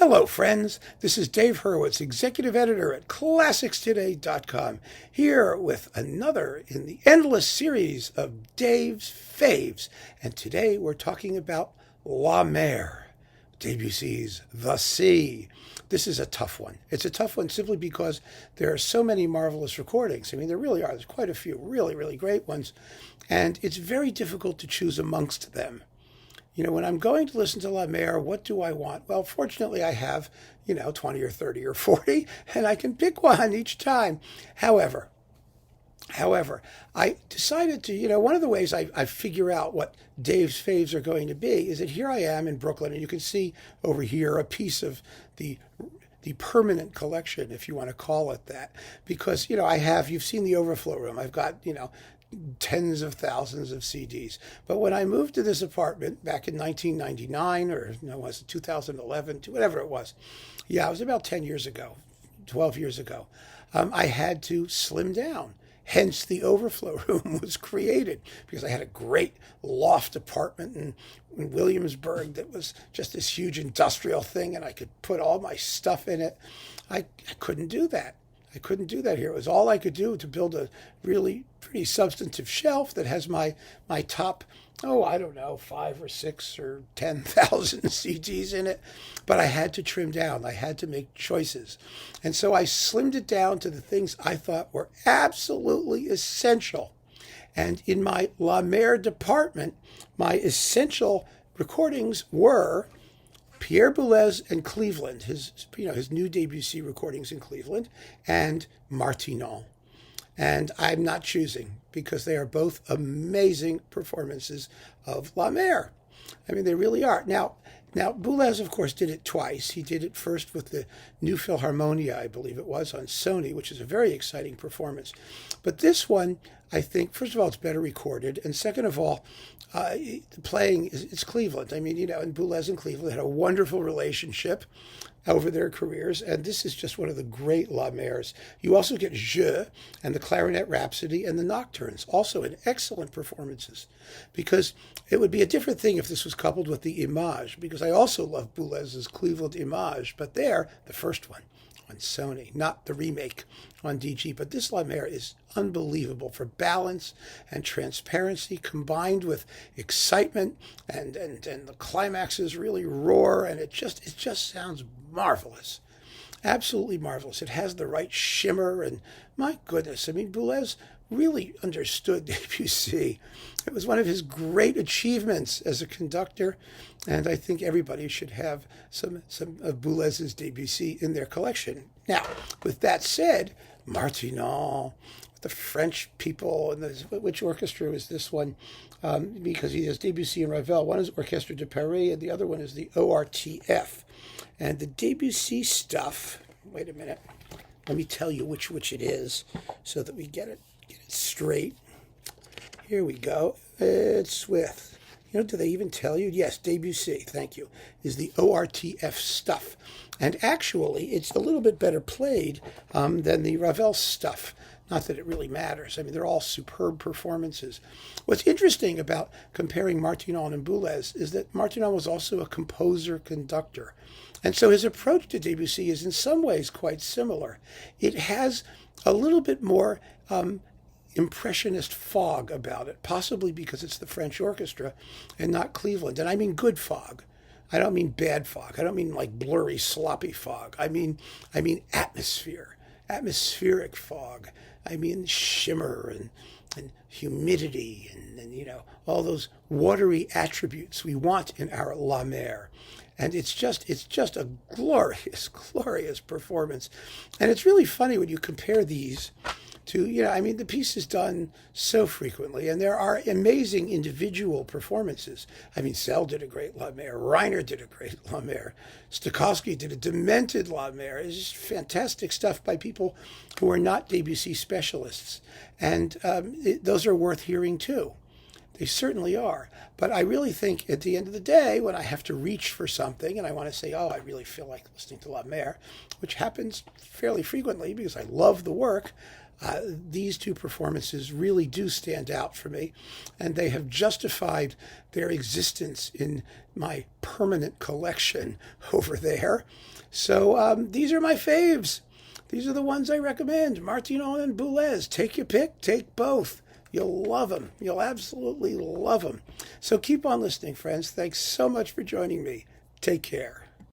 Hello, friends. This is Dave Hurwitz, Executive Editor at ClassicsToday.com, here with another in the endless series of Dave's Faves. And today we're talking about La Mer, Debussy's The Sea. This is a tough one. It's a tough one simply because there are so many marvelous recordings. I mean, there really are. There's quite a few really, really great ones. And it's very difficult to choose amongst them. You know, when I'm going to listen to La Mer, what do I want? Well, fortunately, I have, 20 or 30 or 40, and I can pick one each time. However, I decided to, one of the ways I figure out what Dave's Faves are going to be is that here I am in Brooklyn, and you can see over here a piece of the permanent collection, if you want to call it that, because, you've seen the overflow room. I've got, tens of thousands of CDs. But when I moved to this apartment back in 1999, or was it 2011, whatever it was, it was about 10 years ago, 12 years ago, I had to slim down. Hence, the overflow room was created because I had a great loft apartment in Williamsburg that was just this huge industrial thing, and I could put all my stuff in it. I couldn't do that. I couldn't do that here. It was all I could do to build a really pretty substantive shelf that has my top, 5 or 6 or 10,000 CDs in it. But I had to trim down. I had to make choices. And so I slimmed it down to the things I thought were absolutely essential. And in my La Mer department, my essential recordings were Pierre Boulez and Cleveland, his new Debussy recordings in Cleveland, and Martinon. And I'm not choosing because they are both amazing performances of La Mer. I mean, they really are. Now, Boulez, of course, did it twice. He did it first with the New Philharmonia, I believe it was, on Sony, which is a very exciting performance. But this one, I think, first of all, it's better recorded. And second of all, the playing, it's Cleveland. I mean, and Boulez and Cleveland had a wonderful relationship over their careers, and this is just one of the great La Mers. You also get Jeux and the Clarinet Rhapsody and the Nocturnes, also in excellent performances, because it would be a different thing if this was coupled with the Image, because I also love Boulez's Cleveland Image, but there, the first one on Sony, not the remake on DG, but this La Mer is unbelievable for balance and transparency combined with excitement, and the climaxes really roar, and it just sounds marvelous. Absolutely marvelous. It has the right shimmer, and my goodness, I mean, Boulez really understood Debussy. It was one of his great achievements as a conductor, and I think everybody should have some of Boulez's Debussy in their collection. Now, with that said, Martinon, the French people, and which orchestra is this one? Because he has Debussy and Ravel. One is Orchestre de Paris, and the other one is the ORTF. And the Debussy stuff, wait a minute, let me tell you which it is so that we get it straight. Here we go. It's with, do they even tell you? Yes, Debussy, thank you, is the ORTF stuff. And actually, it's a little bit better played than the Ravel stuff. Not that it really matters. I mean, they're all superb performances. What's interesting about comparing Martinon and Boulez is that Martinon was also a composer-conductor. And so his approach to Debussy is in some ways quite similar. It has a little bit more impressionist fog about it, possibly because it's the French orchestra and not Cleveland. And I mean good fog. I don't mean bad fog. I don't mean like blurry, sloppy fog. I mean atmosphere, atmospheric fog. I mean shimmer and humidity and all those watery attributes we want in our La Mer. And it's just a glorious, glorious performance. And it's really funny when you compare these to, the piece is done so frequently, and there are amazing individual performances. I mean, Sell did a great La Mer, Reiner did a great La Mer, Stokowski did a demented La Mer. It's just fantastic stuff by people who are not Debussy specialists, and those are worth hearing too. They certainly are. But I really think at the end of the day, when I have to reach for something and I want to say, oh, I really feel like listening to La Mer, which happens fairly frequently because I love the work, these two performances really do stand out for me. And they have justified their existence in my permanent collection over there. So these are my faves. These are the ones I recommend. Martinon and Boulez. Take your pick. Take both. You'll love them. You'll absolutely love them. So keep on listening, friends. Thanks so much for joining me. Take care.